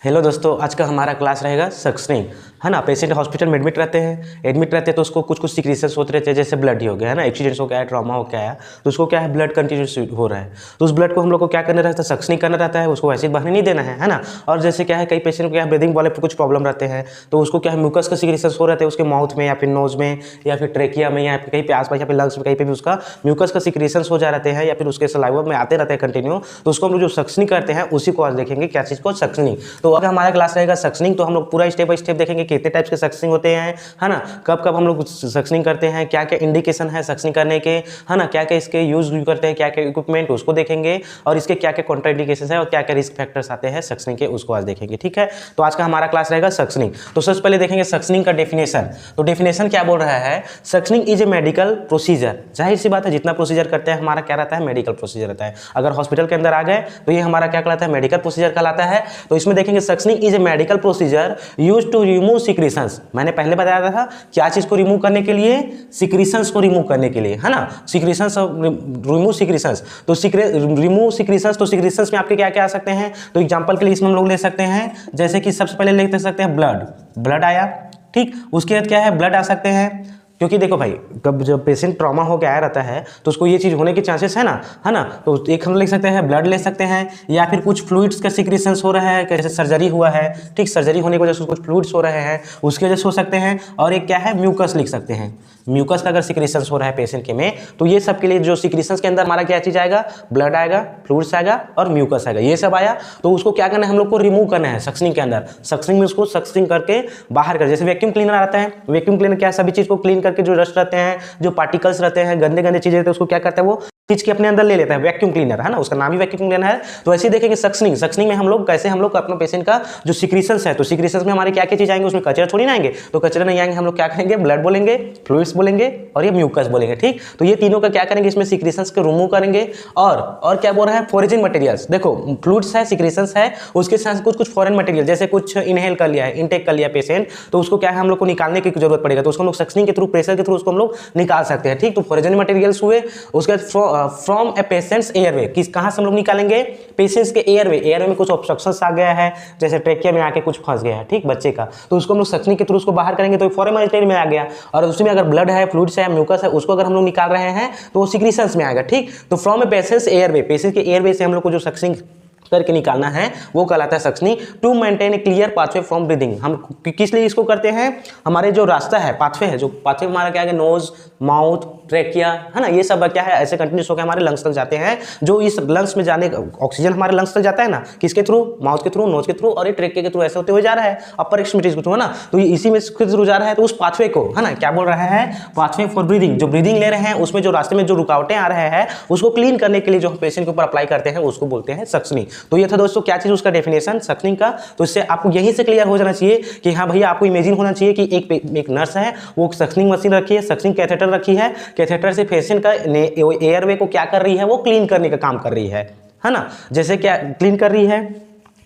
Hello दोस्तों, आज का हमारा क्लास रहेगा सक्शनिंग, है ना। पेशेंट हॉस्पिटल में एडमिट रहते हैं तो उसको कुछ सिक्रीशंस होते रहते हैं, जैसे ब्लड ही हो गया है ना, एक्सीडेंट्स हो गया है, ट्रॉमा हो गया है, तो उसको क्या है, ब्लड कंटिन्यूस हो रहा है, तो उस ब्लड को हम लोग को क्या करना रहता है, सक्शनिंग करना रहता है, उसको वैसे ही बहने नहीं देना है ना। और जैसे क्या है, कई पेशेंट को क्या है, ब्रीदिंग वाले कुछ प्रॉब्लम रहते हैं, तो उसको क्या है, म्यूकस का सिक्रीशंस हो रहते हैं उसके माउथ में या फिर नोज में या फिर ट्रेकिया में या फिर कहीं पे आसपास या फिर लंग्स में, कहीं पे भी उसका म्यूकस का सिक्रीशंस हो जा रहते हैं या फिर उसके सलाइवा में आते रहते हैं कंटिन्यू, तो उसको हम लोग जो सक्शनिंग करते हैं उसी को आज देखेंगे, क्या चीज़ को, सक्शनिंग। तो अगर हमारा क्लास रहेगा सक्शनिंग, तो हम लोग पूरा स्टेप बाय स्टेप देखेंगे कितने टाइप्स के सक्शनिंग होते हैं, है ना, कब कब हम लोग सक्शनिंग करते हैं, क्या क्या इंडिकेशन है सक्शनिंग करने के, है ना, क्या क्या इसके यूज करते हैं, क्या क्या इक्विपमेंट उसको देखेंगे, और इसके क्या क्या कॉन्ट्राइंडिकेशन है और क्या क्या रिस्क फैक्टर्स आते हैं सक्शनिंग के, उसको आज देखेंगे। ठीक है, तो आज का हमारा क्लास रहेगा सक्शनिंग। तो सबसे पहले देखेंगे सक्शनिंग का डेफिनेशन। तो डेफिनेशन क्या बोल रहा है, suctioning is a medical procedure. जाहिर सी बात है, जितना प्रोसीजर करते हैं हमारा क्या रहता है, मेडिकल प्रोसीजर रहता है। अगर हॉस्पिटल के अंदर आ गए तो ये हमारा क्या कहलाता है, मेडिकल प्रोसीजर कहलाता है। तो इसमें देखेंगे suctioning is a medical procedure used to remove secretions. मैंने पहले बताया था क्या चीज को रिमूव करने के लिए, सिक्रीशंस को रिमूव करने के लिए, है ना, सिक्रीशंस, रिमूव सिक्रीशंस। तो रिमूव सिक्रीशंस, तो सिक्रीशंस में आपके क्या क्या आ सकते हैं, तो एग्जांपल के लिए इसमें हम लोग ले सकते हैं, जैसे कि सबसे पहले ले सकते हैं ब्लड आया, ठीक। उसके बाद क्या है, ब्लड आ सकते हैं, क्योंकि देखो भाई, जब पेशेंट ट्रॉमा हो के आया रहता है तो उसको ये चीज़ होने के चांसेस है ना, तो एक हम ले सकते हैं, ब्लड ले सकते हैं, या फिर कुछ फ्लूइड्स का सिक्रीशंस हो रहा है, जैसे सर्जरी हुआ है, ठीक, सर्जरी होने की वजह से कुछ फ्लूइड्स हो रहे हैं, उसकी वजह से हो सकते हैं। और एक क्या है, म्यूकस लिख सकते हैं, म्यूकस का अगर सिक्रीशंस हो रहा है पेशेंट के में, तो ये सब के लिए जो सिक्रीशंस के अंदर हमारा क्या चीज़ आएगा, ब्लड आएगा, फ्लूइड्स आएगा और म्यूकस आएगा, ये सब आया। तो उसको क्या करना है, हम लोग को रिमूव करना है सक्शनिंग के अंदर। सक्शनिंग में उसको सक्शनिंग करके बाहर कर, जैसे वैक्यूम क्लीनर आता है, वैक्यूम क्लीनर क्या सभी चीज़ को क्लीन करके जो डस्ट रहते हैं, जो पार्टिकल्स रहते हैं, गंदे गंदे चीजें रहते हैं, उसको क्या करता है, वो चीज के अपने अंदर ले लेता है, वैक्यूम क्लीनर, है ना, उसका नाम ही वैक्यूम क्लीनर है। तो ऐसे ही देखेंगे सक्शनिंग में हम लोग कैसे, हम लोग अपने पेशेंट का जो सिक्रीशंस है, तो सिक्रीशंस में हमारे क्या क्या चीज आएंगे, उसमें कचरा थोड़ी ना आएंगे, तो कचरा नहीं आएंगे, हम लोग क्या करेंगे, ब्लड बोलेंगे, फ्लूइड्स बोलेंगे और ये म्यूकस बोलेंगे, ठीक। तो ये तीनों का क्या करेंगे, इसमें सिक्रीशंस को रिमूव करेंगे। और क्या बोल रहा है, फॉरेन मटेरियल्स, देखो फ्लूइड्स है, सिक्रीशंस है, उसके साथ कुछ फॉरेन मटेरियल, जैसे कुछ इनहेल कर लिया है, इनटेक कर लिया पेशेंट, तो उसको क्या है, हम लोग को निकालने की जरूरत पड़ेगा, तो उसको हम लोग सक्शनिंग के थ्रू, प्रेशर के थ्रू उसको हम लोग निकाल सकते हैं, ठीक। तो फॉरेन मटेरियल्स हुए, उसके बाद फ्रॉम ए पेशेंट्स एयरवे, किस कहां से हम लोग निकालेंगे, पेशेंट्स के एयरवे में कुछ ऑब्स्ट्रक्शंस आ गया है, जैसे ट्रेकिया में आके कुछ फंस गया है, ठीक, बच्चे का, तो उसको हम लोग सक्शनिंग के थ्रू उसको बाहर करेंगे, तो फॉरेन मटेरियल में आ गया। और उसमें अगर ब्लड है, फ्लूइड्स है, म्यूकस है, उसको अगर हम लोग निकाल रहे हैं तो वो सिक्रीशंस में आएगा, ठीक। तो from A patients airway, patient के एयरवे से हम लोग को जो सक्शनिंग करके निकालना है वो कहलाता है suctioning. To maintain a clear pathway from breathing, हम किस लिए इसको करते हैं, हमारे जो रास्ता है, पाथवे है, जो पाथवे हमारा क्या है, नोज, माउथ, ट्रेकिया, है ना, ये सब क्या है, ऐसे कंटिन्यूस होकर हमारे लंग्स तक जाते हैं। जो इस लंग्स में जाने ऑक्सीजन हमारे लंग्स तक जाता है ना, किसके थ्रू, माउथ के थ्रू, नोज के थ्रू और ये ट्रेकिया के थ्रू, ऐसे होते हुए जा रहा है अपर एक्सट्रीमिटीज के थ्रू, है ना, तो इसी में के थ्रू जा रहा है। तो उस पाथवे को, है ना, क्या बोल रहा है, पाथवे फॉर ब्रीदिंग, जो ब्रीदिंग ले रहे हैं उसमें जो रास्ते में जो रुकावटें आ रहे हैं उसको क्लीन करने के लिए जो हम पेशेंट के ऊपर अप्लाई करते हैं उसको बोलते हैं सक्शनिंग। तो ये था दोस्तों क्या चीज, उसका डेफिनेशन सक्शनिंग का। तो इससे आपको यहीं से क्लियर हो जाना चाहिए कि हाँ भैया, आपको इमेजिन होना चाहिए कि एक नर्स है, वो सक्शनिंग मशीन रखी है, सक्शनिंग कैथेटर रखी है, कैथेटर से पेशेंट का एयरवे को क्या कर रही है, वो क्लीन करने का काम कर रही है ना, जैसे क्या क्लीन कर रही है,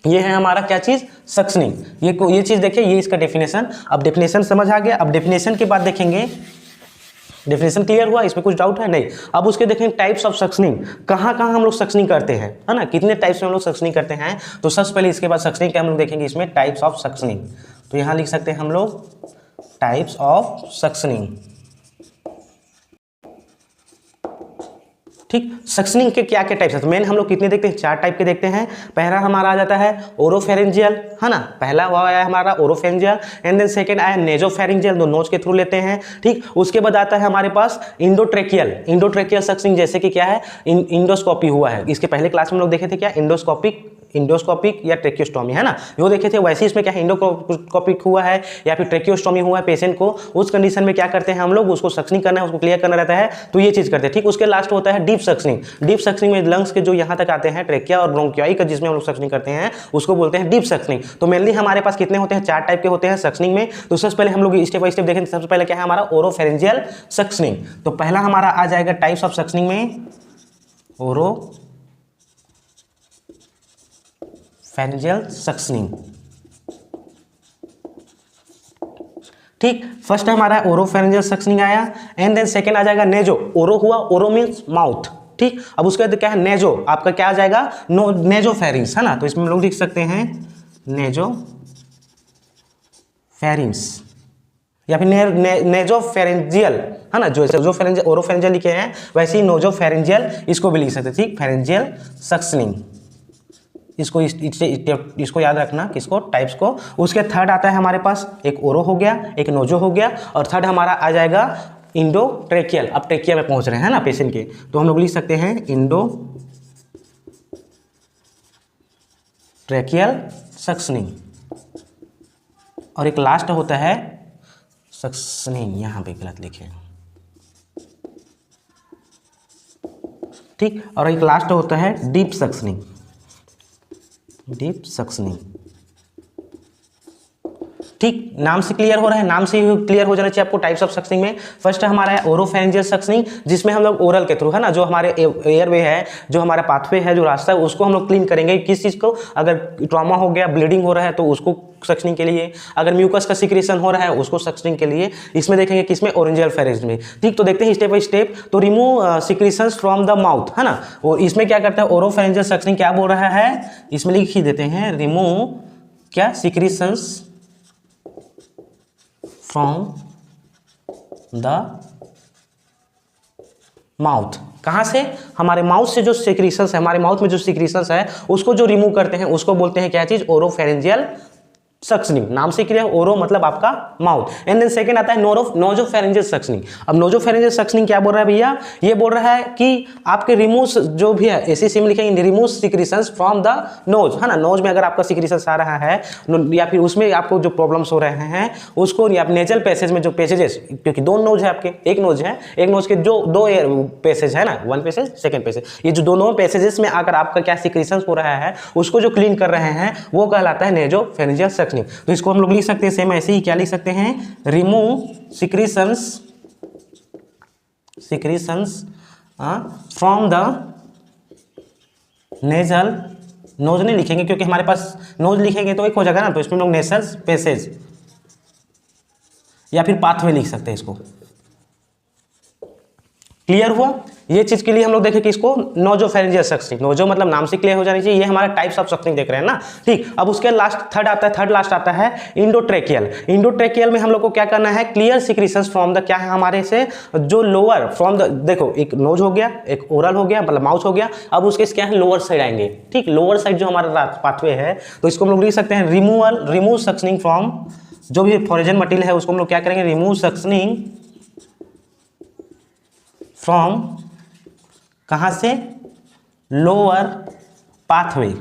ये है हमारा क्या चीज, सक्शनिंग। ये चीज देखिए, ये इसका डेफिनेशन। अब डेफिनेशन समझ आ गया। अब डेफिनेशन के बाद देखेंगे, डेफिनेशन क्लियर हुआ, इसमें कुछ डाउट है नहीं। अब उसके देखेंगे टाइप्स ऑफ सक्शनिंग, कहाँ कहाँ हम लोग सक्शनिंग करते हैं, है ना, कितने टाइप्स में हम लोग सक्शनिंग करते हैं। तो सबसे पहले इसके बाद सक्शनिंग क्या हम लोग देखेंगे, इसमें टाइप्स ऑफ सक्शनिंग। तो यहाँ लिख सकते हैं हम लोग टाइप्स ऑफ सक्शनिंग, ठीक। सक्शनिंग के क्या क्या टाइप्स है, तो मेन हम लोग कितने देखते हैं, 4 टाइप के देखते हैं। पहला हमारा आ जाता है ओरोफेरेंजियल, है ना, पहला वो आया हमारा ओरोफेरेंजियल, एंड देन सेकंड आया नेजोफेरेंजियल, जो नोज के थ्रू लेते हैं, ठीक। उसके बाद आता है हमारे पास इंडोट्रेकियल सक्शनिंग, जैसे कि क्या है, इंडोस्कोपी हुआ है, इसके पहले क्लास में हम लोग देखे थे क्या, इंडोस्कोपिक या ट्रेकियोस्टोमी, है ना, वो देखे थे। वैसे इसमें क्या है, इंडोस्कोपिक हुआ है या फिर ट्रेकियोस्टोमी हुआ है पेशेंट को, उस कंडीशन में क्या करते हैं हम लोग, उसको सक्शनिंग करना है, उसको क्लियर करना रहता है, तो ये चीज करते हैं, ठीक। उसके लास्ट होता है डीप सक्शनिंग। डीप सक्शनिंग में लंग्स के जो यहाँ तक आते हैं, ट्रेकिया और ब्रोंकियाई का, जिसमें हम लोग सक्शनिंग करते हैं, उसको बोलते हैं डीप सक्शनिंग। तो मेनली हमारे पास कितने होते हैं, 4 टाइप के होते हैं सक्शनिंग में। तो सबसे पहले हम लोग स्टेप बाय स्टेप देखें। सबसे पहले क्या है हमारा, ओरोफेरेंजियल सक्शनिंग। तो पहला हमारा आ जाएगा टाइप्स ऑफ सक्शनिंग में ओरोफेरेंजियल सक्शनिंग, ठीक। फर्स्ट हमारा ओरोफेरेंजियल सक्शनिंग आया, एंड देन सेकंड आ जाएगा नेजो। ओरो हुआ, ओरो मींस माउथ, ठीक। अब उसके बाद क्या है, नेजो, आपका क्या आ जाएगा, नेजोफेरिंग्स, है ना, तो इसमें हम लोग लिख सकते हैं नेजोफेरिंग्स या फिर नेजोफेरेंजियल, है ना, जो जो ओरोफेरेंजियल लिखे हैं वैसे ही नोजोफेरेंजियल इसको भी लिख सकते हैं, ठीक, फेरेंजियल सक्शनिंग, इसको याद रखना, किसको, टाइप्स को। उसके थर्ड आता है हमारे पास, एक ओरो हो गया, एक नोजो हो गया, और थर्ड हमारा आ जाएगा इंडोट्रेकियल। अब ट्रेकिया में पहुंच रहे हैं ना पेशेंट के, तो हम लोग लिख सकते हैं इंडोट्रेकियल सक्शनिंग, और एक लास्ट होता है सक्शनिंग, यहां पे गलत लिखे, ठीक, और एक लास्ट होता है डीप सक्शनिंग, डीप सक्शनिंग, ठीक। नाम से क्लियर हो रहा है, नाम से ही क्लियर हो जाना चाहिए आपको टाइप्स ऑफ सक्शनिंग में। फर्स्ट हमारा है ओरोफेरेंजियल सक्शनिंग, जिसमें हम लोग ओरल के थ्रू, है ना, जो हमारे एयरवे है, जो हमारा पाथवे है, जो रास्ता है, उसको हम लोग क्लीन करेंगे। किस चीज़ को, अगर ट्रॉमा हो गया, ब्लीडिंग हो रहा है तो उसको सक्शनिंग के लिए, अगर म्यूकस का सिक्रेशन हो रहा है उसको सक्शनिंग के लिए। इसमें देखेंगे किसमें, ओरेंजियल फेरेंज में, ठीक। तो देखते हैं स्टेप बाय स्टेप। तो remove secretions from the mouth, है ना, और इसमें क्या करता है ओरोफेरेंजियल सक्शनिंग, क्या बोल रहा है, इसमें लिख ही देते हैं, रिमूव क्या, सिक्रेशंस फ्रॉम द माउथ। कहाँ से, हमारे माउथ से जो सिक्रीशंस है, हमारे माउथ में जो सिक्रीशंस है उसको जो रिमूव करते हैं उसको बोलते हैं क्या चीज, ओरोफेरेंजियल सक्शनिंग। नाम से क्लियर, ओरो मतलब आपका माउथ। एंड देन सेकंड आता है नोजोफेरेंजियल सक्शनिंग। अब नोजोफेरेंजियल सक्शनिंग क्या बोल रहा है भैया, ये बोल रहा है कि आपके रिमूव जो भी है, ऐसे सेम लिखेंगे, remove secretions from the nose, है ना, नोज में अगर आपका सिक्रीशंस आ रहा है या फिर उसमें आपको जो प्रॉब्लम्स हो रहे हैं उसको, या नेजल पैसेज में जो पैसेजेस, क्योंकि दो नोज है आपके, एक नोज है, एक नोज के जो दो पैसेज है ना, वन पैसेज सेकंड पैसेज, ये जो दोनों पैसेजेस में अगर आपका क्या सिक्रीशंस हो रहा है उसको जो क्लीन कर रहे हैं वो कहलाता है नेजोफेरेंजियल सक्शनिंग। तो इसको हम लोग लिख सकते हैं सेम ऐसे ही, क्या लिख सकते हैं, remove secretions from the nasal, nose नहीं लिखेंगे क्योंकि हमारे पास नोज लिखेंगे तो एक हो जाएगा ना, तो इसमें हम लोग नेसल पैसेज या फिर पाथवे लिख सकते हैं इसको। क्लियर हुआ, ये चीज के लिए हम लोग देखें कि इसको नोजोफेरेंजियल सक्शनिंग, नोजो मतलब नाम से क्लियर हो जानी चाहिए, ये हमारा टाइप्स ऑफ सक्शनिंग देख रहे हैं ना, ठीक। अब उसके लास्ट थर्ड आता है, थर्ड लास्ट आता है इंडोट्रेकियल। इंडोट्रेकियल में हम लोग को क्या करना है, क्लियर सिक्रीशंस फ्रॉम द, क्या है हमारे से जो लोअर फ्रॉम द, देखो एक नोज हो गया, एक ओरल हो गया, मतलब माउथ हो गया, अब उसके क्या है लोअर साइड आएंगे, ठीक, लोअर साइड जो हमारा पाथवे है, तो इसको हम लोग लिख सकते हैं रिमूव सक्शनिंग फ्रॉम, जो भी फॉरेजन मटेरियल है उसको हम लोग क्या करेंगे, रिमूव सक्शनिंग फ्रॉम, कहां से, लोअर पाथवे,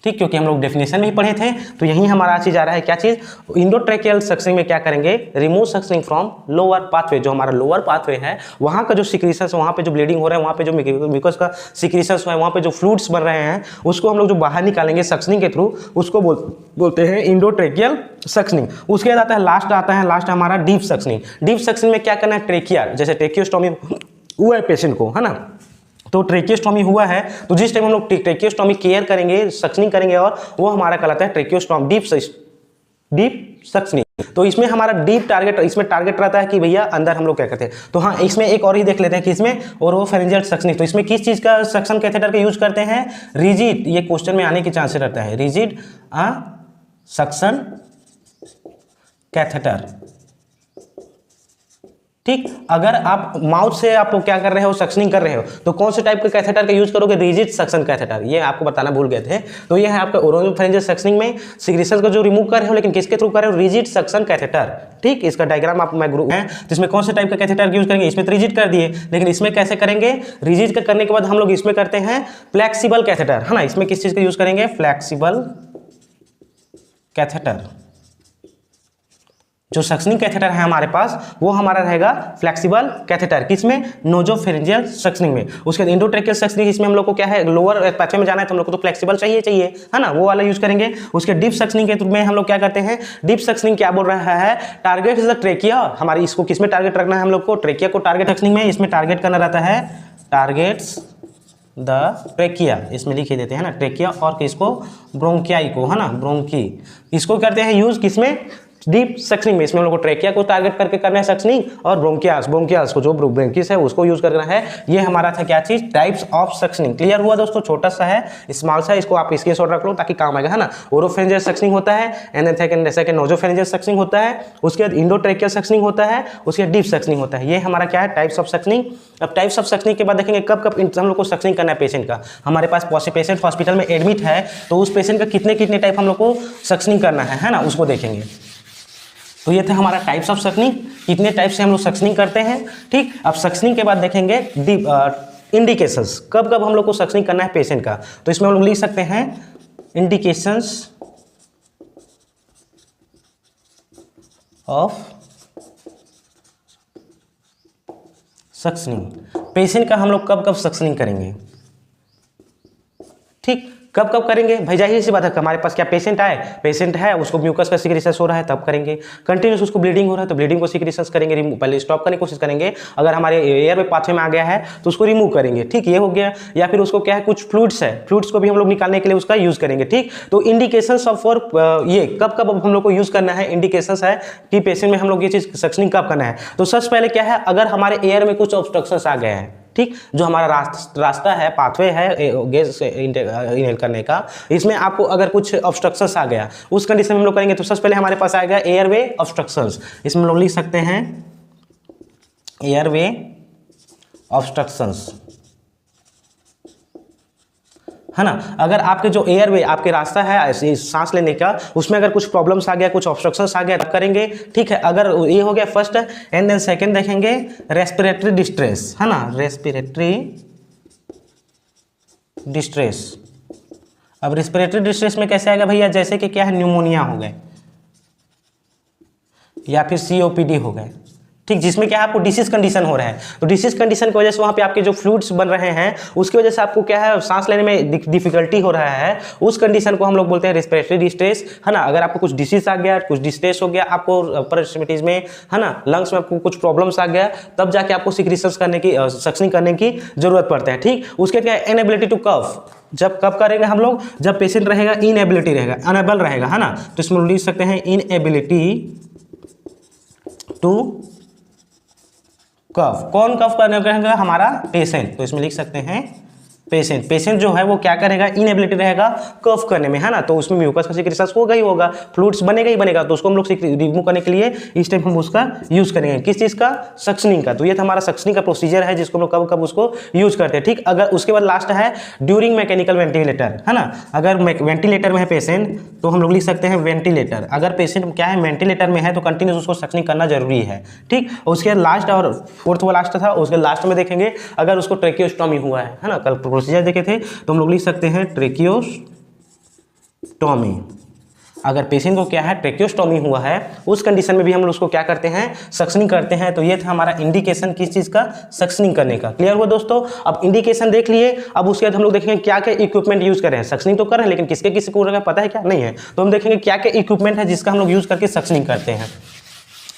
ठीक, क्योंकि हम लोग डेफिनेशन में ही पढ़े थे, तो यही हमारा चीज आ रहा है, क्या चीज, इंडोट्रेकियल सक्शनिंग में क्या करेंगे, remove suctioning from lower pathway, जो हमारा लोअर पाथवे है वहां का जो सिक्रीशंस, वहां पे जो ब्लीडिंग हो रहा है, वहां पे जो म्यूकस का सिक्रीशंस है, वहां पे जो फ्लूइड्स बन रहे हैं उसको हम लोग जो बाहर निकालेंगे सक्शनिंग के थ्रू, उसको बोलते हैं इंडोट्रेकियल सक्शनिंग। उसके बाद आता है लास्ट हमारा डीप सक्शनिंग। डीप सक्शनिंग में क्या करना है, ट्रेकिया, जैसे ट्रेकियोस्टोमी हुआ है पेशेंट को, है ना, तो ट्रेकियोस्टोमी हुआ है तो जिस टाइम हम लोग ट्रेकियोस्टोमी केयर करेंगे, सक्शनिंग करेंगे, और वो हमारा कहलाता है ट्रेकियोस्टोमी डीप सक्शनिंग। तो इसमें हमारा डीप टारगेट, इसमें टारगेट रहता है कि भैया अंदर हम लोग क्या करते हैं, तो हाँ इसमें एक और ही देख लेते हैं कि इसमें ओरोफेरेंजियल सक्शनिंग, तो इसमें किस चीज का सक्शन कैथेटर का यूज करते हैं, रिजिड, ये क्वेश्चन में आने की चांसेस रहता है, रिजिड सक्शन कैथेटर, ठीक। अगर आप माउथ से आप क्या कर रहे हो, सक्शनिंग कर रहे हो, तो कौन से टाइप के कैथेटर का यूज करोगे, रिजिड सक्शन कैथेटर, ये आपको बताना भूल गए थे। तो ये है आपका ओरोफेरेंजियल सक्शनिंग में सिक्रीशंस को जो रिमूव कर रहे हो, लेकिन किसके थ्रू कर रहे हो, रिजिड सक्शन कैथेटर, ठीक। इसका डायग्राम आप मैं ग्रुप है, तो इसमें कौन से टाइप का कैथेटर यूज करेंगे, इसमें तो रिजिड कर दिए, लेकिन इसमें कैसे करेंगे, रिजिड का करने के बाद हम लोग इसमें करते हैं फ्लेक्सिबल कैथेटर, है ना, इसमें किस चीज का यूज करेंगे, फ्लेक्सिबल कैथेटर। जो सक्शनिंग कैथेटर है हमारे पास वो हमारा रहेगा फ्लेक्सिबल कैथेटर, किसमें, नोजोफेरेंजियल सक्शनिंग में। उसके बाद इंडोट्रेकियल सक्शनिंग, इसमें हम लोग को क्या है, लोअर पाथवे में जाना है तो हम लोग को तो फ्लेक्सिबल चाहिए, है ना, वो वाला यूज करेंगे। उसके डीप सक्शनिंग के में हम लोग क्या करते हैं, डीप सक्शनिंग क्या बोल रहा है, टारगेट इज द ट्रेकिया, हमारी इसको किसमें टारगेट रखना है हम लोग को, ट्रेकिया को टारगेट सक्शनिंग में, इसमें टारगेट करना रहता है, टारगेट्स द ट्रेकिया, इसमें लिख देते हैं ना, ट्रेकिया और किसको, ब्रोंकियाई को, है ना, ब्रोंकी, इसको करते हैं यूज किसमें, डीप सक्शनिंग में इसमें हम लोग को ट्रेकिया को टारगेट करके करना है सक्शनिंग, और ब्रोंकियास को जो ब्रोंकिस है उसको यूज करना है। ये हमारा था क्या चीज, टाइप्स ऑफ सक्शनिंग। क्लियर हुआ दोस्तों, छोटा सा है, स्मॉल सा, इसको आप इसके शॉर्ट रख लो ताकि काम आएगा, है ना। ओरोफेरिंजियल सक्शनिंग होता है, एंड देन सेकंड नोजोफेरिंजियल सक्शनिंग होता है, उसके बाद इंडोट्रेकियल सक्शनिंग होता है, उसके बाद डीप सक्शनिंग होता है। ये हमारा क्या है, टाइप्स ऑफ सक्शनिंग। अब टाइप्स ऑफ सक्शनिंग के बाद देखेंगे कब कब हम लोग को सक्शनिंग करना है पेशेंट का। हमारे पास पेशेंट हॉस्पिटल में एडमिट है तो उस पेशेंट का कितने कितने टाइप हम लोग को सक्शनिंग करना है ना, उसको देखेंगे। तो ये था हमारा टाइप्स ऑफ सक्शनिंग, कितने टाइप से हम लोग सक्शनिंग करते हैं। ठीक, अब सक्शनिंग के बाद देखेंगे इंडिकेशंस, कब कब हम लोग को सक्शनिंग करना है पेशेंट का। तो इसमें हम लोग लिख सकते हैं इंडिकेशंस ऑफ सक्शनिंग। पेशेंट का हम लोग कब कब सक्शनिंग करेंगे, ठीक, कब कब करेंगे भाई, जाहिर सी बात है, हमारे पास क्या पेशेंट है उसको म्यूकस का सिक्रेशंस हो रहा है तब करेंगे, कंटिन्यूस उसको ब्लीडिंग हो रहा है तो ब्लीडिंग को सिक्रेशंस करेंगे, पहले स्टॉप करने की कोशिश करेंगे, अगर हमारे एयर में पाथवे में आ गया है तो उसको रिमूव करेंगे, ठीक, ये हो गया। या फिर उसको क्या है, कुछ फ्लूइड्स है, फ्लूइड्स को भी हम लोग निकालने के लिए उसका यूज करेंगे, ठीक। तो इंडिकेशंस ऑफ फॉर ये कब कब हम लोग को यूज करना है, इंडिकेशंस है कि पेशेंट में हम लोग ये चीज सक्शनिंग कब करना है। तो सबसे पहले क्या है, अगर हमारे एयर में कुछ ऑब्स्ट्रक्शंस आ गए हैं, ठीक, जो हमारा रास्ता है, पाथवे है गैस इनहेल करने का, इसमें आपको अगर कुछ ऑब्स्ट्रक्शंस आ गया उस कंडीशन में हम लोग करेंगे। तो सबसे पहले हमारे पास आएगा एयरवे ऑब्स्ट्रक्शंस, इसमें हम लोग लिख सकते हैं एयरवे ऑब्स्ट्रक्शंस, है ना। अगर आपके जो एयरवे आपके रास्ता है सांस लेने का, उसमें अगर कुछ प्रॉब्लम्स आ गया, कुछ ऑब्स्ट्रक्शंस आ गया तब करेंगे, ठीक है। अगर ये हो गया फर्स्ट, एंड देन सेकंड देखेंगे रेस्पिरेटरी डिस्ट्रेस, है ना, रेस्पिरेटरी डिस्ट्रेस। अब रेस्पिरेटरी डिस्ट्रेस में कैसे आएगा भैया, जैसे कि क्या है, न्यूमोनिया हो गए या फिर COPD हो गए, ठीक, जिसमें क्या है आपको डिसीज कंडीशन हो रहा है। तो डिसीज कंडीशन की वजह से वहाँ पे आपके जो फ्लूइड्स बन रहे हैं उसकी वजह से आपको क्या है, सांस लेने में डिफिकल्टी हो रहा है, उस कंडीशन को हम लोग बोलते हैं रेस्पिरेटरी डिस्ट्रेस, है ना। अगर आपको कुछ डिसीज आ गया, कुछ डिस्ट्रेस हो गया आपको अपर एक्सट्रीमिटीज में, है ना, लंग्स में आपको कुछ प्रॉब्लम्स आ गया, तब जाके आपको सिक्रेशंस करने की, सक्शनिंग करने की जरूरत पड़ता है, ठीक। उसके क्या है, इनएबिलिटी टू कफ, जब कब करेंगे हम लोग, जब पेशेंट रहेगा इनएबिलिटी रहेगा, अनेबल रहेगा, है ना। तो इसमें लिख सकते हैं इनएबिलिटी टू कफ। कौन कफ करने करेगा, हमारा पेशेंट। तो इसमें लिख सकते हैं पेशेंट जो है वो क्या करेगा, इनएबिलिटी रहेगा कफ करने में, है ना। तो उसमें म्यूकस का सिक्रेशंस होगा ही होगा, फ्लूइड्स बनेगा ही बनेगा, तो उसको हम लोग रिमूव करने के लिए इस टाइम हम उसका यूज करेंगे, किस चीज का, सक्शनिंग का। तो ये हमारा सक्शनिंग का प्रोसीजर है जिसको हम लोग कब कब उसको यूज करते हैं, ठीक। अगर उसके बाद लास्ट है ड्यूरिंग मैकेनिकल वेंटिलेटर, है ना। अगर वेंटिलेटर में है पेशेंट तो हम लोग लिख सकते हैं वेंटिलेटर। अगर पेशेंट क्या है, वेंटिलेटर में है तो कंटिन्यूस उसको सक्शनिंग करना जरूरी है, ठीक। उसके लास्ट और फोर्थ वो लास्ट था, उसके लास्ट में देखेंगे अगर उसको ट्रेकियोस्टोमी हुआ है ना, कल प्रोसीजर देखे थे, तो हम लोग लिख सकते हैं ट्रेकियोस्टोमी। अगर पेशेंट को क्या है, ट्रेकियोस्टोमी हुआ है, उस कंडीशन में भी हम लोग उसको क्या करते हैं, सक्शनिंग करते हैं। तो ये था हमारा इंडिकेशन किस चीज का, सक्शनिंग करने का। क्लियर हुआ दोस्तों। अब इंडिकेशन देख लिए, अब उसके बाद हम लोग देखेंगे क्या क्या इक्विपमेंट यूज कर रहे हैं। सक्शनिंग तो कर रहे हैं लेकिन किसके किसी को पता है क्या, नहीं है। तो हम देखेंगे क्या क्या इक्विपमेंट है जिसका हम लोग यूज करके सक्शनिंग करते हैं,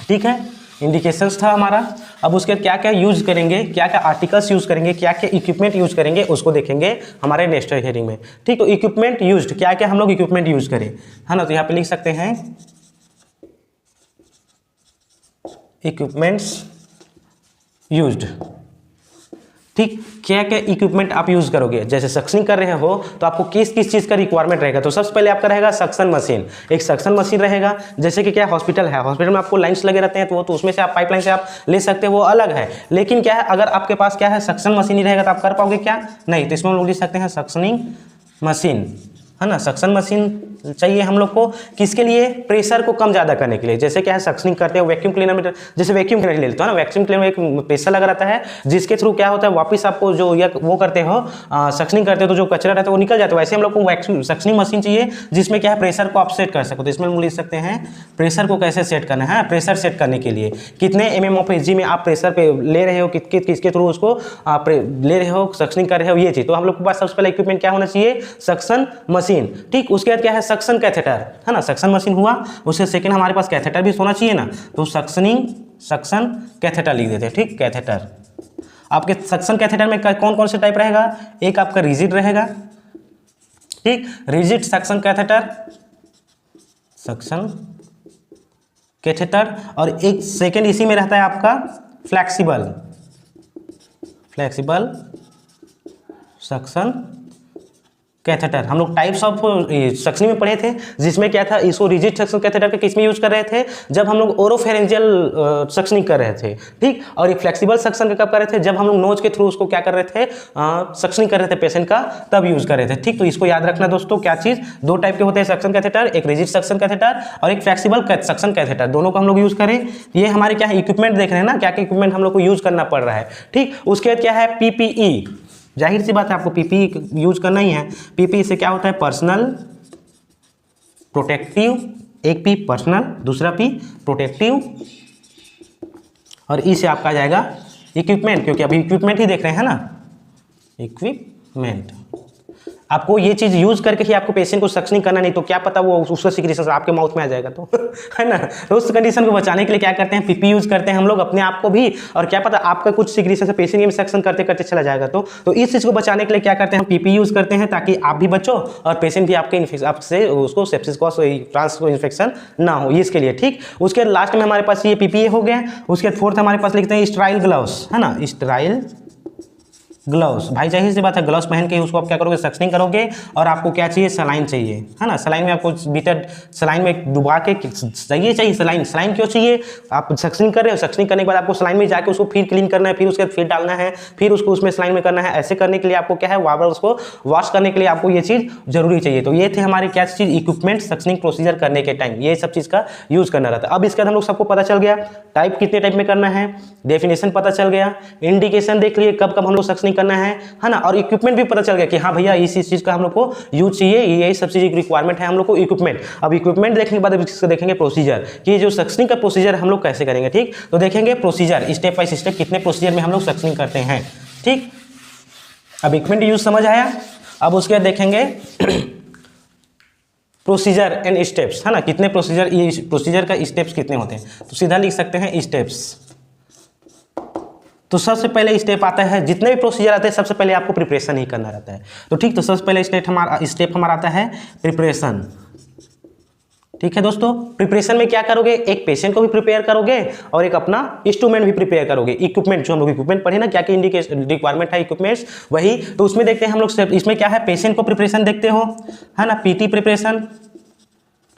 ठीक है। इंडिकेशंस था हमारा। अब उसके क्या क्या यूज करेंगे, क्या क्या आर्टिकल्स यूज करेंगे, क्या क्या इक्विपमेंट यूज करेंगे, उसको देखेंगे हमारे नेक्स्ट हियरिंग में, ठीक। तो इक्विपमेंट यूज्ड, क्या क्या हम लोग इक्विपमेंट यूज करें, है ना। तो यहाँ पे लिख सकते हैं इक्विपमेंट्स यूज्ड, ठीक। क्या क्या इक्विपमेंट आप यूज करोगे, जैसे सक्शनिंग कर रहे हो तो आपको किस किस चीज का रिक्वायरमेंट रहेगा। तो सबसे पहले आपका रहेगा सक्शन मशीन, एक सक्शन मशीन रहेगा। जैसे कि क्या हॉस्पिटल है, हॉस्पिटल में आपको लाइन्स लगे रहते हैं तो उसमें से आप पाइपलाइन से आप ले सकते हैं, वो अलग है। लेकिन क्या है, अगर आपके पास क्या है, सक्शन मशीन ही रहेगा तो आप कर पाओगे क्या, नहीं। तो इसमें हम लोग लिख सकते हैं सक्शनिंग मशीन, है ना। सक्शन मशीन चाहिए हम लोग को किसके लिए, प्रेशर को कम ज़्यादा करने के लिए। जैसे क्या है, सक्शनिंग करते हो वैक्यूम क्लीनर में, जैसे वैक्यूम क्लीनर ले लेते हो ना, वैक्यूम क्लीनर में एक प्रेशर लगा रहता है जिसके थ्रू क्या होता है, वापस आपको जो या वो करते हो सक्शनिंग करते हो तो जो कचरा रहता है वो निकल जाता है। वैसे हम लोग को वैक्यूम सक्शनिंग मशीन चाहिए जिसमें क्या है, प्रेशर को आप सेट कर सको। तो इसमें हम लिख सकते हैं प्रेशर को कैसे सेट करना है। प्रेशर सेट करने के लिए कितने mm ऑफ Hg में आप प्रेशर पे ले रहे हो, किसके थ्रू उसको आप ले रहे हो, सक्शनिंग कर रहे हो, ये चीज। तो हम लोग के पास सबसे पहले इक्विपमेंट क्या होना चाहिए, सक्शन मशीन, ठीक। उसके बाद क्या है, सक्शन कैथेटर, है ना। सक्शन मशीन हुआ, उससे सेकंड हमारे पास कैथेटर भी होना चाहिए ना। तो सक्शन कैथेटर लिख देते हैं, ठीक। कैथेटर आपके सक्शन कैथेटर में कौन कौन से टाइप रहेगा, एक आपका रिजिड रहेगा, ठीक। Rigid suction catheter, suction catheter, और एक सेकेंड इसी में रहता है आपका फ्लेक्सिबल सक्शन कैथेटर। हम लोग टाइप्स ऑफ सक्शनिंग में पढ़े थे, जिसमें क्या था, इसको रिजिड सक्शन कैथेटर के किस में यूज कर रहे थे, जब हम लोग ओरोफेरेंजियल सक्शनिंग कर रहे थे, ठीक। और ये फ्लेक्सिबल सक्शन कब कर रहे थे, जब हम लोग नोज के थ्रू उसको क्या कर रहे थे, सक्शनिंग कर रहे थे पेशेंट का, तब यूज कर रहे थे, ठीक। तो इसको याद रखना दोस्तों, क्या चीज, दो टाइप के होते हैं सक्शन कैथेटर, एक रिजिड सक्शन कैथेटर और एक फ्लेक्सिबल सक्शन कैथेटर, दोनों को हम लोग यूज करें। ये हमारे क्या है, इक्विपमेंट देख रहे हैं ना, क्या क्या इक्विपमेंट हम लोग को यूज करना पड़ रहा है, ठीक। उसके बाद क्या है, पीपीई, जाहिर सी बात है आपको पीपीई यूज करना ही है। पीपीई से क्या होता है, पर्सनल प्रोटेक्टिव, एक पी पर्सनल, दूसरा पी प्रोटेक्टिव, और ई से आपका आ जाएगा इक्विपमेंट, क्योंकि अभी इक्विपमेंट ही देख रहे हैं ना, इक्विपमेंट। आपको ये चीज यूज करके ही आपको पेशेंट को सक्शनिंग करना, नहीं तो क्या पता वो उसका सिक्रीशन आपके माउथ में आ जाएगा तो है ना। तो उस कंडीशन को बचाने के लिए क्या करते हैं, पीपी यूज करते हैं हम लोग अपने आप को भी, और क्या पता आपका कुछ सिक्रीशन से पेशेंट में सक्शन करते करते चला जाएगा। तो इस चीज को बचाने के लिए क्या करते हैं, पीपी यूज करते हैं, ताकि आप भी बचो और पेशेंट भी आपके आपसे उसको सेप्सिस को ट्रांसफर इन्फेक्शन ना हो, इसके लिए, ठीक। उसके लास्ट में हमारे पास ये पीपीए हो गया। उसके फोर्थ हमारे पास लिखते हैं स्टेराइल ग्लव्स, है ना, स्टेराइल ग्लव्स। भाई जाहिर सी बात है, ग्लव्स पहन के उसको आप क्या करोगे, सक्शनिंग करोगे, और आपको क्या चाहिए, सलाइन चाहिए, है ना। सलाइन में आपको बीटर सलाइन में डुबा के चाहिए सलाइन क्यों चाहिए, आप सक्शनिंग कर रहे हो, सक्शनिंग करने के बाद आपको सलाइन में जाके उसको फिर क्लीन करना है, फिर उसके बाद फिर डालना है, फिर उसको उसमें सलाइन में करना है। ऐसे करने के लिए आपको क्या है, बार-बार उसको वॉश करने के लिए आपको ये चीज़ जरूरी चाहिए। तो ये थे हमारे क्या चीज़, इक्विपमेंट सक्शनिंग प्रोसीजर करने के टाइम ये सब चीज़ का यूज़ करना रहता है। अब इसके बाद हम लोग सबको पता चल गया टाइप कितने टाइप में करना है, डेफिनेशन पता चल गया, इंडिकेशन देख लिए कब कब हम लोग सक्शनिंग करना है ना, और इक्विपमेंट भी पता चल गया कि हाँ भैया इस चीज का हम लोग को यूज चाहिए, ये सब चीज रिक्वायरमेंट है हम लोग को इक्विपमेंट। अब इक्विपमेंट देखने के बाद अब इसको देखेंगे प्रोसीजर, कि जो सक्शनिंग का प्रोसीजर हम लोग कैसे करेंगे, ठीक। तो देखेंगे प्रोसीजर स्टेप बाय स्टेप, कितने प्रोसीजर में हम लोग सक्शनिंग करते हैं, ठीक। अब इक्विपमेंट यूज समझ आया। अब उसके बाद देखेंगे प्रोसीजर एंड स्टेप्स, है ना, कितने प्रोसीजर, ये प्रोसीजर का स्टेप्स कितने होते हैं। तो सीधा लिख सकते हैं स्टेप्स। तो सबसे पहले स्टेप आता है, जितने भी प्रोसीजर आते हैं सबसे पहले आपको प्रिपरेशन ही करना रहता है। तो ठीक, तो सबसे पहले स्टेप हमारा आता है प्रिपरेशन, ठीक है दोस्तों। प्रिपरेशन में क्या करोगे, एक पेशेंट को भी प्रिपेयर करोगे और एक अपना इंस्ट्रूमेंट भी प्रिपेयर करोगे। इक्विपमेंट जो हम लोग इक्विपमेंट पढ़े ना, क्या क्या इंडिकेशन रिक्वायरमेंट है इक्विपमेंट्स, वही। तो उसमें देखते हैं हम लोग, इसमें क्या है, पेशेंट को प्रिपरेशन देखते हो, है ना, PT preparation,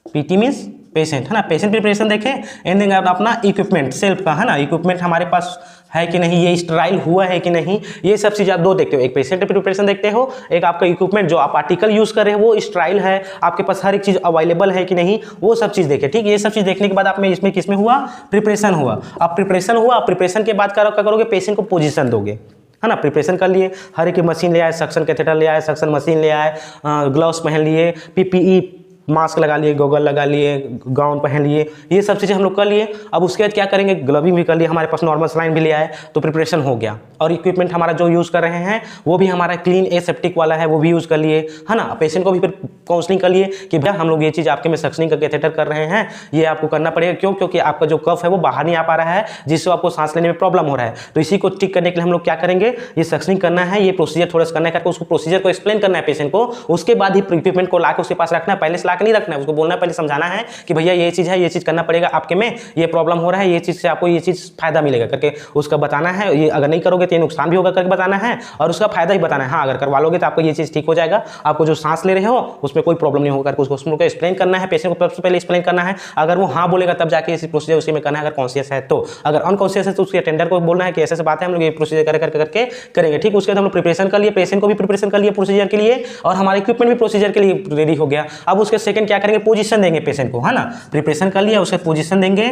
PT means patient, है ना, पेशेंट प्रिपरेशन देखें, एंड देन अपना इक्विपमेंट सेल्फ का, है ना, इक्विपमेंट हमारे पास है कि नहीं, ये स्टेराइल हुआ है कि नहीं, ये सब चीज़ आप दो देखते हो, एक पेशेंट प्रिपरेशन देखते हो, एक आपका इक्विपमेंट जो आप आर्टिकल यूज कर रहे हो वो स्टेराइल है, आपके पास हर एक चीज़ अवेलेबल है कि नहीं, वो सब चीज़ देखे, ठीक। ये सब चीज़ देखने के बाद आप में इसमें किसमें हुआ, प्रिपरेशन हुआ। अब प्रिपरेशन हुआ, प्रिपरेशन के बाद क्या करोगे, पेशेंट को पोजीशन दोगे, है ना। प्रिपरेशन कर लिए, हर एक मशीन ले आए, सक्शन कैथेटर ले आए, सक्शन मशीन ले आए, ग्लव्स पहन लिए, पीपीई मास्क लगा लिए, गॉगल लगा लिए, गाउन पहन लिए, ये सब चीज़ें हम लोग कर लिए। अब उसके बाद क्या करेंगे, ग्लविंग भी कर लिए, हमारे पास नॉर्मल सलाइन भी ले आए, तो प्रिपरेशन हो गया। और इक्विपमेंट हमारा जो यूज़ कर रहे हैं वो भी हमारा क्लीन एसेप्टिक वाला है, वो भी यूज़ कर लिए, है ना। पेशेंट को भी फिर काउंसलिंग कर लिए कि भैया हम लोग ये चीज़ आपके में सक्शनिंग का कैथेटर कर रहे हैं, ये आपको करना पड़ेगा, क्यों, क्योंकि आपका जो कफ है वो बाहर नहीं आ पा रहा है, जिससे आपको सांस लेने में प्रॉब्लम हो रहा है। तो इसी को ठीक करने के लिए हम लोग क्या करेंगे, ये सक्शनिंग करना है, ये प्रोसीजर थोड़ा सा करना है, करके उसको प्रोसीजर को एक्सप्लेन करना है पेशेंट को, उसके बाद ही इक्विपमेंट को लाकर उसके पास रखना है, पहले से लाकर नहीं रखना है, उसको बोलना, पहले समझाना है कि भैया ये चीज़ है, ये चीज़ करना पड़ेगा आपके में, ये प्रॉब्लम हो रहा है, ये चीज़ से आपको ये चीज़ फायदा मिलेगा करके उसका बताना है। ये अगर नहीं करोगे तो ये नुकसान भी होगा करके बताना है, और उसका फायदा ही बताना है। हाँ, अगर करवा लोगे तो आपको ये चीज़ ठीक हो जाएगा, आपको जो सांस ले रहे हो उसमें कोई प्रॉब्लम नहीं होगा करके उसको एक्सप्लेन करना है, पेशेंट को सबसे पहले एक्सप्लेन करना है। अगर वो हाँ बोलेगा तब जाके इस प्रोसीजर उसी में करना है, अगर कॉन्शियस है तो। अगर अनकॉन्शियस है तो उसके अटेंडर को बोलना है कि ऐसे बात है, हम लोग ये प्रोसीजर करके करेंगे, ठीक। उसके बाद हम लोग प्रिपरेशन कर लिए, पेशेंट को भी प्रिपरेशन कर लिए प्रोसीजर के लिए, और हमारा इक्विपमेंट भी प्रोसीजर के लिए रेडी हो गया। अब उसके सेकंड क्या करेंगे, पोजीशन देंगे पेशेंट को, है ना। प्रिपरेशन कर लिया, उसके पोजीशन देंगे,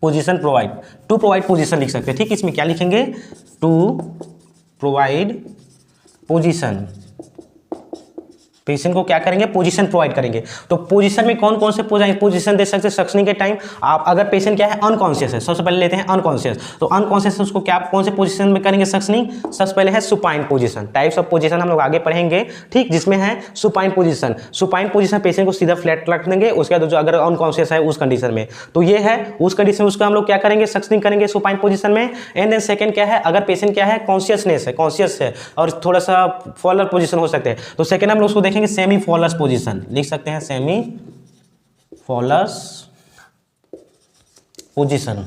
position provide, to provide position लिख सकते हैं, ठीक। इसमें क्या लिखेंगे, टू प्रोवाइड पोजीशन, पेशेंट को क्या करेंगे, पोजीशन प्रोवाइड करेंगे। तो पोजीशन में कौन कौन से पोजीशन दे सकते हैं सक्शनिंग के टाइम। आप अगर पेशेंट क्या है, अनकॉन्शियस है, सबसे पहले लेते हैं अनकॉन्शियस, तो अनकॉन्शियस उसको क्या, कौन से पोजीशन में करेंगे सक्शनिंग, सबसे पहले है supine position. Types of position हम लोग आगे पढ़ेंगे, ठीक, जिसमें है supine position. Supine position patient को सीधा फ्लैट रख देंगे, उसके बाद जो अगर अनकॉन्शियस है उस कंडीशन में, तो ये है उस कंडीशन में उसका हम लोग क्या करेंगे, सक्शनिंग करेंगे सुपाइन पोजीशन में। एंड देन सेकंड क्या है, अगर पेशेंट क्या है, कॉन्शियसनेस है, कॉन्शियस है और थोड़ा सा फॉलर पोजीशन हो सकते हैं, तो सेकंड हम लोग उसको देखेंगे सेमी फॉलस पोजीशन, लिख सकते हैं सेमी फॉलस पोजीशन।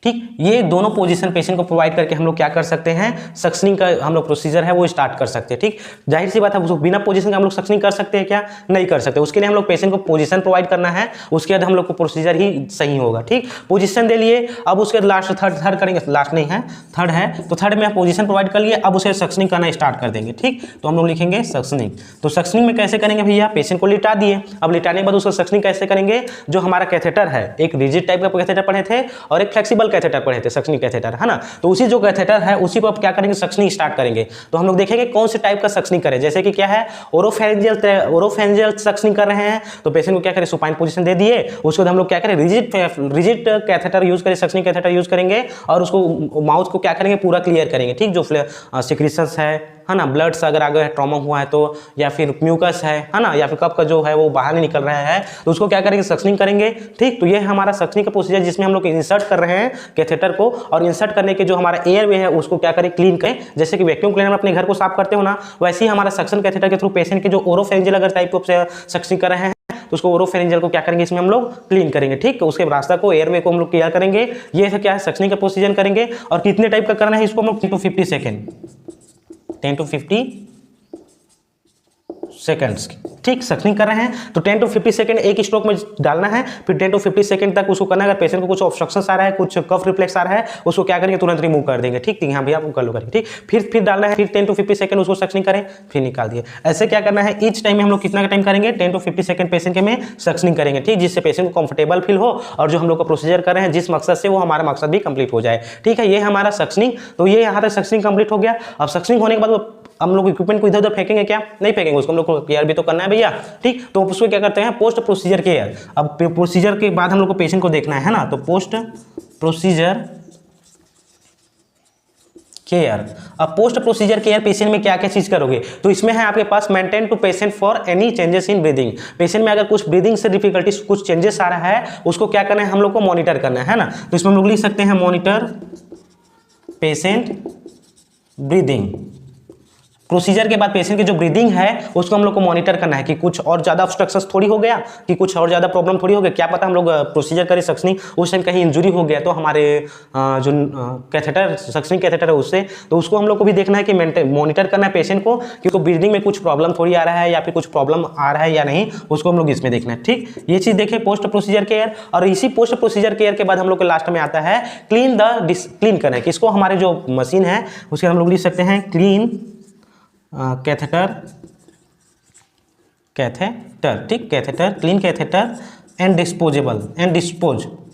ठीक, ये दोनों पोजीशन पेशेंट को प्रोवाइड करके हम लोग क्या कर सकते हैं, सक्शनिंग का हम लोग प्रोसीजर है वो स्टार्ट कर सकते हैं। ठीक, जाहिर सी बात है उसको बिना पोजीशन के हम लोग सक्शनिंग कर सकते हैं क्या, नहीं कर सकते। उसके लिए हम लोग पेशेंट को पोजीशन प्रोवाइड करना है, उसके बाद हम लोग को प्रोसीजर ही सही होगा। ठीक, पोजीशन दे लिए, अब उसके लास्ट थर्ड करेंगे, लास्ट नहीं है थर्ड है, तो थर्ड में पोजीशन प्रोवाइड कर लिए, अब उसे सक्शनिंग करना स्टार्ट कर देंगे। ठीक, तो हम लोग लिखेंगे सक्शनिंग। तो सक्शनिंग में कैसे करेंगे भैया, पेशेंट को लिटा दिए, अब लिटाने के बाद उसको सक्शनिंग कैसे करेंगे, जो हमारा कैथेटर है, एक रिजिड टाइप का कैथेटर पढ़े थे और एक फ्लेक्सिबल कैथेटर पढ़े थे, सक्शनिंग कैथेटर, है ना। तो उसी जो कैथेटर है उसी को अब क्या करेंगे, सक्शनिंग स्टार्ट करेंगे। तो हम लोग देखेंगे कौन से टाइप का सक्शनिंग करें, जैसे कि क्या है, ओरोफेरेंजियल सक्शनिंग कर रहे हैं, तो पेशेंट को क्या करें, सुपाइन पोजीशन दे दिए, उसके बाद हम लोग क्या करें, रिजिड कैथेटर यूज करें, सक्शनिंग कैथेटर यूज करेंगे और उसको माउथ को क्या करेंगे, पूरा क्लियर करेंगे। ठीक, जो सिक्रीशंस है ना, ब्लड्स अगर आगे ट्रॉमा हुआ है तो, या फिर म्यूकस है ना, या फिर कफ का जो है वो बाहर नहीं निकल रहा है, तो उसको क्या करेंगे, सक्शनिंग करेंगे। ठीक, तो ये है हमारा सक्शनिंग का प्रोसीजर, जिसमें हम लोग इंसर्ट कर रहे हैं कैथेटर को, और इंसर्ट करने के जो हमारा एयर वे है उसको क्या करें, क्लीन करें। जैसे कि वैक्यूम क्लीनर में अपने घर को साफ करते हो ना, वैसे ही हमारा सक्शन कैथेटर के थ्रू पेशेंट के जो ओरोफेरेंजियल अगर टाइप से सक्शनिंग कर रहे हैं तो उसको ओरोफेरेंजियल को क्या करेंगे, इसमें हम लोग क्लीन करेंगे। ठीक, उसके रास्ता को, एयरवे को हम लोग क्लियर करेंगे। ये है क्या है, सक्शनिंग का प्रोसीजर करेंगे। और कितने टाइप का करना है इसको हम लोग, 10 to 50 सेकेंड, 10 to 50 सेकंड्स। ठीक, सक्शनिंग कर रहे हैं तो 10 to 50 सेकंड एक स्ट्रोक में डालना है, फिर 10 to 50 सेकंड तक उसको करना है। अगर पेशेंट को कुछ ऑब्स्ट्रक्शन आ रहा है, कुछ कफ रिफ्लेक्स आ रहा है, उसको क्या करेंगे, तुरंत रिमूव कर देंगे। ठीक, यहाँ भी आप कर लो करेंगे। ठीक, फिर डालना है, फिर 10 to 50 सेकंड उसको सक्शनिंग करें, फिर निकाल दिए। ऐसे क्या करना है, ईच टाइम में हम लोग कितना का टाइम करेंगे, 10 to 50 सेकंड पेशेंट के में सक्शनिंग करेंगे। ठीक, जिससे पेशेंट को कंफर्टेबल फील हो और जो हम लोग का प्रोसीजर कर रहे हैं जिस मकसद से, वो हमारा मकसद भी कंप्लीट हो जाए। ठीक है, ये हमारा सक्शनिंग। तो ये यहाँ तक सक्शनिंग कंप्लीट हो गया। अब सक्शनिंग होने के बाद हम लोग इक्विपमेंट को इधर उधर फेंकेंगे क्या, नहीं फेंकेंगे, उसको हम लोग को केयर भी तो करना है भैया। ठीक, तो उसको क्या करते हैं, पोस्ट प्रोसीजर केयर। अब प्रोसीजर के बाद हम लोग को पेशेंट को देखना है ना, तो पोस्ट प्रोसीजर केयर। अब पोस्ट प्रोसीजर केयर पेशेंट में क्या क्या चीज करोगे, तो इसमें है आपके पास maintain to patient for any changes in breathing. Patient में अगर कुछ ब्रीदिंग से डिफिकल्टीज, कुछ चेंजेस आ रहा है, उसको क्या करना है, हम लोग को मॉनिटर करना है ना। तो इसमें हम लोग लिख सकते हैं मॉनिटर पेशेंट ब्रीदिंग। प्रोसीजर के बाद पेशेंट की जो ब्रीदिंग है उसको हम लोग को मॉनिटर करना है कि कुछ और ज़्यादा ऑब्स्ट्रक्शंस थोड़ी हो गया, कि कुछ और ज़्यादा प्रॉब्लम थोड़ी हो गया। क्या पता हम लोग प्रोसीजर करें सक्शनिंग, उस टाइम कहीं इंजरी हो गया तो हमारे जो कैथेटर, सक्शनिंग कैथेटर है उससे, तो उसको हम लोग को भी देखना है कि मॉनिटर करना है पेशेंट को कि उसको ब्रीदिंग में कुछ प्रॉब्लम थोड़ी आ रहा है या फिर कुछ प्रॉब्लम आ रहा है या नहीं, उसको हम लोग इसमें देखना है। ठीक, ये चीज़ देखें पोस्ट प्रोसीजर केयर। और इसी पोस्ट प्रोसीजर केयर के बाद हम लोग के लास्ट में आता है क्लीन करना है, कि इसको हमारे जो मशीन है उसके हम लोग लिख सकते हैं क्लीन कैथेटर। ठीक, catheter, clean catheter and dispose,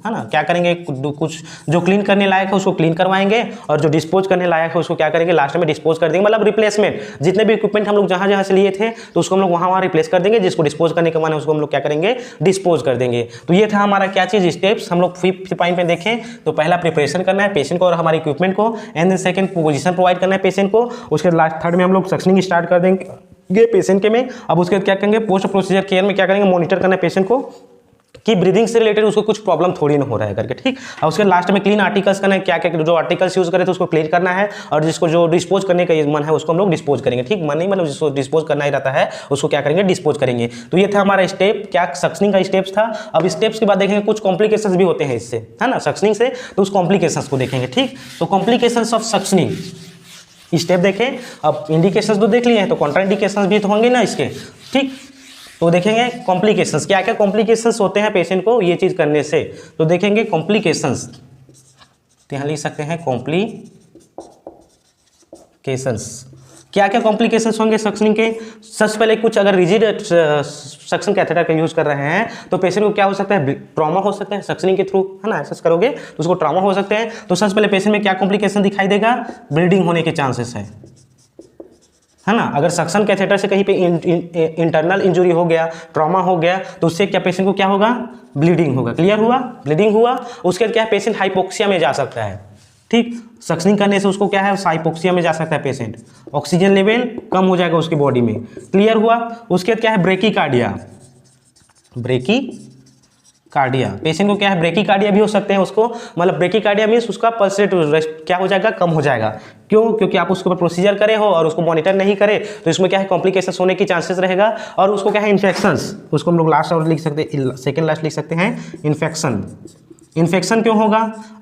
है ना। क्या करेंगे, कुछ जो क्लीन करने लायक है उसको क्लीन करवाएंगे, और जो डिस्पोज करने लायक है उसको क्या करेंगे, लास्ट में डिस्पोज कर देंगे। मतलब रिप्लेसमेंट, जितने भी इक्विपमेंट हम लोग जहाँ से लिए थे तो उसको हम लोग वहाँ रिप्लेस कर देंगे। जिसको डिस्पोज करने के माने उसको हम लोग क्या करेंगे, डिस्पोज कर देंगे। तो ये था हमारा क्या चीज़, स्टेप्स। हम लोग 5th पॉइंट में देखें तो पहला प्रिपरेशन करना है पेशेंट को और हमारे इक्विपमेंट को, and then second position provide करना है पेशेंट को। उसके लास्ट थर्ड में हम लोग सक्शनिंग स्टार्ट कर देंगे पेशेंट के में। अब उसके बाद क्या करेंगे, पोस्ट प्रोसीजर केयर में क्या करेंगे, मॉनिटर करना है पेशेंट को कि ब्रीदिंग से रिलेटेड उसको कुछ प्रॉब्लम थोड़ी ना हो रहा है करके। ठीक, और उसके लास्ट में क्लीन आर्टिकल्स करना है, क्या क्या जो आर्टिकल्स यूज करे थे उसको क्लीन करना है, और जिसको जो डिस्पोज करने का मन है उसको हम लोग डिस्पोज करेंगे। ठीक, मन नहीं मतलब जिसको डिस्पोज करना ही रहता है उसको क्या करेंगे, डिस्पोज करेंगे। तो ये था हमारा स्टेप, क्या सक्शनिंग का स्टेप्स था। अब स्टेप्स के बाद देखेंगे कुछ कॉम्प्लिकेशंस भी होते हैं इससे, है ना, सक्शनिंग से, तो उस कॉम्प्लिकेशंस को देखेंगे। ठीक, तो कॉम्प्लिकेशंस ऑफ सक्शनिंग स्टेप देखें। अब इंडिकेशंस तो देख लिए हैं, तो कॉन्ट्रा इंडिकेशंस भी तो होंगे ना इसके। ठीक, तो देखेंगे कॉम्प्लिकेशंस, क्या क्या कॉम्प्लिकेशंस होते हैं पेशेंट को ये चीज़ करने से। तो देखेंगे कॉम्प्लिकेशंस, तो यहाँ लिख सकते हैं कॉम्प्लिकेशंस। क्या क्या कॉम्प्लिकेशंस होंगे सक्शनिंग के। सबसे पहले कुछ अगर रिजिड सक्शन कैथेटर का यूज कर रहे हैं तो पेशेंट को क्या हो सकता है, ट्रॉमा हो सकता है सक्शनिंग के थ्रू, है ना, ऐसा करोगे तो उसको ट्रॉमा हो सकते हैं। तो सबसे पहले पेशेंट में क्या कॉम्प्लिकेशन दिखाई देगा, ब्लीडिंग होने के चांसेस है ना। अगर सक्शन कैथेटर से कहीं पे इंटरनल इंजरी हो गया, ट्रॉमा हो गया, तो उससे क्या पेशेंट को क्या होगा, ब्लीडिंग होगा। क्लियर हुआ, ब्लीडिंग हुआ। उसके बाद क्या है, पेशेंट हाइपोक्सिया में जा सकता है। ठीक, सक्शनिंग करने से उसको क्या है, हाइपोक्सिया में जा सकता है पेशेंट, ऑक्सीजन लेवल कम हो जाएगा उसकी बॉडी में। क्लियर हुआ। उसके बाद क्या है, ब्रेकीकार्डिया कार्डिया, पेशेंट को क्या है ब्रेकिकार्डिया भी हो सकते हैं उसको, मतलब ब्रेकिकार्डिया मीन्स उसका पल्स रेट क्या हो जाएगा, कम हो जाएगा। क्यों? क्योंकि आप उसके ऊपर प्रोसीजर करे हो और उसको मॉनिटर नहीं करे तो इसमें क्या है कॉम्प्लिकेशंस होने की चांसेस रहेगा, और उसको क्या है इन्फेक्शंस, उसको हम लोग लास्ट और लिख सकते हैं, सेकेंड लास्ट लिख सकते हैं इन्फेक्शन। इन्फेक्शन क्यों होगा?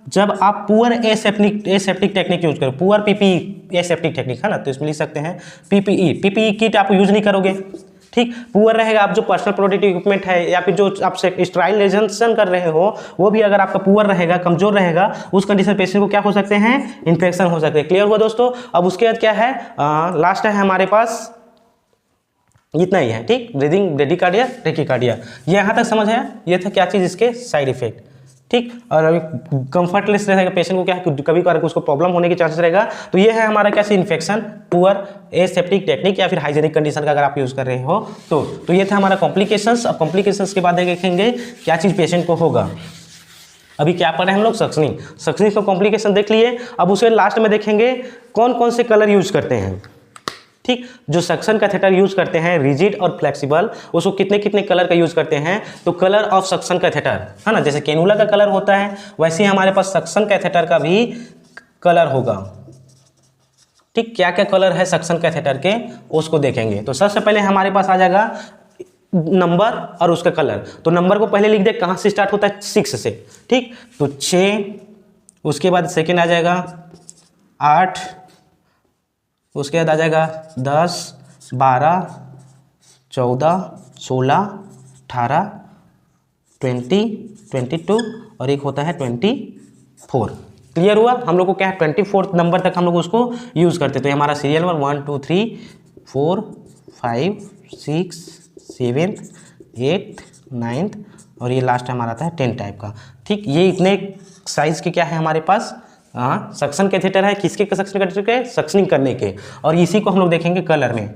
जब आप पुअर एसेप्टिक टेक्निक यूज करो, पुअर पीपीई एसेप्टिक टेक्निक है ना, तो इसमें लिख सकते हैं पीपीई किट आप यूज नहीं करोगे, ठीक। पुअर रहेगा, आप जो पर्सनल प्रोटेक्टिव इक्विपमेंट है या फिर जो आप स्टराइलाइजेशन कर रहे हो वो भी अगर आपका पुअर रहेगा, कमजोर रहेगा, उस कंडीशन पेशेंट को क्या हो सकते हैं, इन्फेक्शन हो सकते हैं। क्लियर हुआ दोस्तों? अब उसके बाद क्या है, लास्ट है हमारे पास, इतना ही है, ठीक। ब्रीदिंग, ब्रेडिकार्डिया, ब्रेकिकार्डिया, ये यहाँ तक समझ है। ये था क्या चीज़, इसके साइड इफेक्ट, ठीक। और अभी कंफर्टलेस रहेगा पेशेंट को, क्या है कभी कभार उसको प्रॉब्लम होने की चांसेस रहेगा। तो ये है हमारा कैसे इन्फेक्शन, पुअर एसेप्टिक टेक्निक या फिर हाइजेनिक कंडीशन का अगर आप यूज कर रहे हो तो ये था हमारा कॉम्प्लिकेशंस। अब कॉम्प्लिकेशंस के बाद देखेंगे क्या चीज़ पेशेंट को होगा। अभी क्या पढ़ रहे हैं हम लोग, सक्शनिंग। सक्शनिंग का कॉम्प्लिकेशन देख लिए। अब उसके लास्ट में देखेंगे कौन कौन से कलर यूज करते हैं, ठीक। जो सक्शन कैथेटर यूज करते हैं रिजिड और फ्लेक्सिबल, उसको कितने कितने कलर का यूज करते हैं, तो कलर ऑफ सक्शन कैथेटर है ना, जैसे कैनुला का कलर होता है वैसे ही हमारे पास सक्शन कैथेटर का भी कलर होगा, ठीक। क्या क्या कलर है सक्शन कैथेटर के उसको देखेंगे। तो सबसे पहले हमारे पास आ जाएगा नंबर और उसका कलर। तो नंबर को पहले लिख दे, कहाँ से स्टार्ट होता है, 6 से, ठीक। तो 6, उसके बाद सेकेंड आ जाएगा 8, उसके बाद आ जाएगा 10, 12, 14, 16, 18, 20, 22 और एक होता है 24। क्लियर हुआ? हम लोग को क्या है 24 नंबर तक हम लोग उसको यूज करते। तो ये हमारा सीरियल नंबर 1 2 3 4 5 6 7 8 9 और ये लास्ट हमारा आता है 10 टाइप का, ठीक। ये इतने साइज के क्या है हमारे पास, हाँ, सक्शन कैथेटर है। किसके सक्शन कैथेटर के, सक्शनिंग करने के। और इसी को हम लोग देखेंगे कलर में।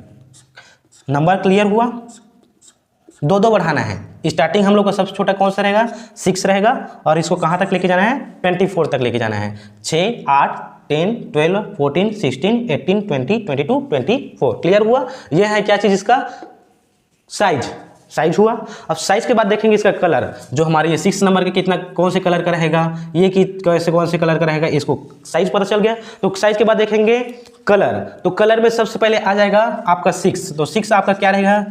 नंबर क्लियर हुआ? 2 बढ़ाना है। स्टार्टिंग हम लोग का सबसे छोटा कौन सा रहेगा, 6 रहेगा, और इसको कहाँ तक लेके जाना है, 24 तक लेके जाना है। 6, 8, 10, 12, 14, 16, 18, 20, 22, 24। क्लियर हुआ? यह है क्या चीज़, इसका साइज हुआ। अब साइज के बाद देखेंगे इसका कलर, जो हमारे ये 6 नंबर के कितना कौन से कलर का रहेगा, ये कि कैसे कौन से कलर का रहेगा, इसको साइज पता चल गया। तो साइज के बाद देखेंगे कलर। तो कलर में सबसे पहले आ जाएगा आपका 6। तो 6 आपका क्या रहेगा,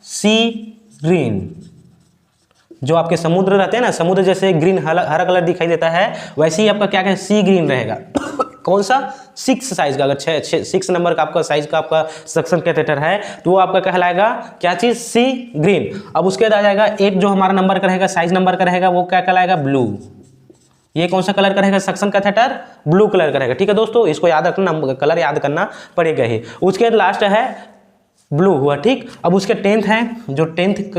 सी ग्रीन। जो आपके समुद्र रहते हैं ना, समुद्र जैसे ग्रीन हरा कलर दिखाई देता है, वैसे ही आपका क्या है सी ग्रीन रहेगा। कौन सा, 6 साइज का। अगर 6 नंबर का आपका साइज का आपका सक्शन कैथेटर है तो वो आपका कहलाएगा क्या चीज, सी ग्रीन। अब उसके बाद आ जाएगा 8 जो हमारा नंबर का रहेगा, साइज नंबर का रहेगा, वो क्या कहलाएगा, ब्लू। ये कौन सा कलर का रहेगा, सक्शन कैथेटर ब्लू कलर का रहेगा, ठीक है दोस्तों। इसको याद रखना, कलर याद करना पड़ेगा ही। उसके बाद लास्ट है ब्लू हुआ, ठीक। अब उसके 10th है, जो 10th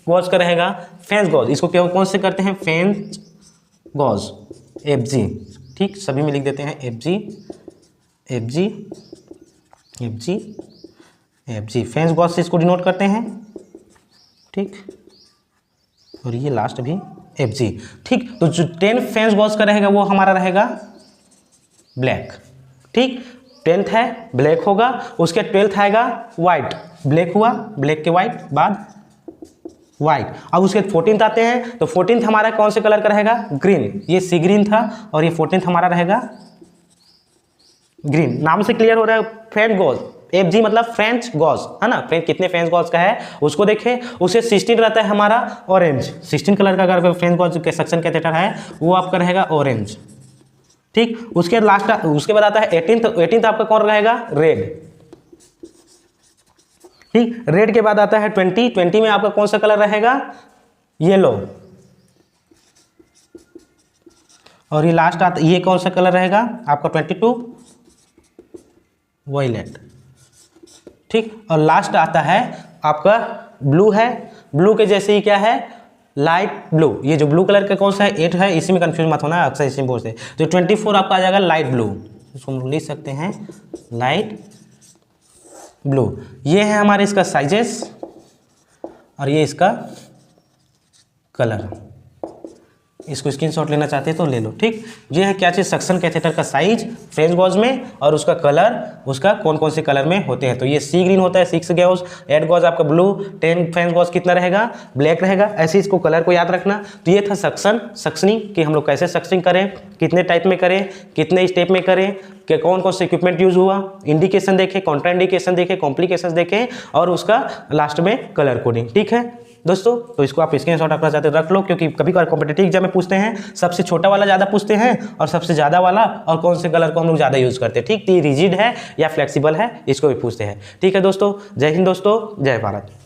गॉज का रहेगा, फेंस गॉज। इसको क्या कौन से करते हैं, फेंस गॉज, FG, ठीक। सभी में लिख देते हैं FG, FG, FG, FG। फेंस गॉज से इसको डिनोट करते हैं, ठीक। और ये लास्ट भी FG, ठीक। तो जो 10 फेंस गॉज का रहेगा वो हमारा रहेगा ब्लैक, ठीक। 10th है ब्लैक होगा। उसके 12th आएगा वाइट, ब्लैक हुआ, ब्लैक के वाइट बाद वाइट। अब उसके 14th आते हैं, तो 14th हमारा कौन से कलर का रहेगा, ग्रीन। ये सी ग्रीन था और ये 14th हमारा रहेगा ग्रीन। नाम से क्लियर हो रहा है, फ्रेंच गॉज, FG मतलब फ्रेंच गॉज है ना। फ्रेंच कितने फ्रेंच गॉज का है उसको देखें। उसे 16 रहता है हमारा ऑरेंज, 16 कलर का अगर फ्रेंच गॉज के सेक्शन कैथेटर है वो आपका रहेगा ऑरेंज, ठीक। उसके लास्ट, उसके बाद आता है 18th आपका कौन रहेगा, रेड, ठीक। रेड के बाद आता है 20 में आपका कौन सा कलर रहेगा, येलो। और ये लास्ट आता, ये कौन सा कलर रहेगा आपका 22, वायलेट, ठीक। और लास्ट आता है आपका ब्लू है। ब्लू के जैसे ही क्या है, लाइट ब्लू। ये जो ब्लू कलर का कौन सा है, 8 है, इसी में कंफ्यूज मत होना, अक्सर इसी बोर्ड से। तो 24 आपका आ जाएगा लाइट ब्लू, इसको हम लिख सकते हैं लाइट ब्लू। ये है हमारे इसका साइजेस और ये इसका कलर। इसको स्क्रीनशॉट लेना चाहते हैं तो ले लो, ठीक। ये है क्या चीज़, सक्शन कैथेटर का साइज फ्रेंच गॉज में और उसका कलर, उसका कौन कौन से कलर में होते हैं। तो ये सी ग्रीन होता है 6 गॉज, 8 गॉज आपका ब्लू, 10 फ्रेंच गॉज कितना रहेगा, ब्लैक रहेगा। ऐसे इसको कलर को याद रखना। तो ये था सक्शनिंग कि हम लोग कैसे सक्शनिंग करें, कितने टाइप में करें, कितने स्टेप में करें, कि कौन कौन से इक्विपमेंट यूज हुआ, इंडिकेशन देखें, कॉन्ट्रा इंडिकेशन देखें, कॉम्प्लिकेशंस देखें और उसका लास्ट में कलर कोडिंग, ठीक है दोस्तों। तो इसको आप स्क्रीनशॉट रखना चाहते रख लो, क्योंकि कभी कभार कॉम्पिटिटिव एग्जाम में पूछते हैं सबसे छोटा वाला ज़्यादा पूछते हैं और सबसे ज़्यादा वाला और कौन से कलर को हम लोग ज़्यादा यूज़ करते हैं, ठीक। तो ये रिजिड है या फ्लेक्सिबल है, इसको भी पूछते हैं, ठीक है दोस्तों। जय हिंद दोस्तों, जय भारत।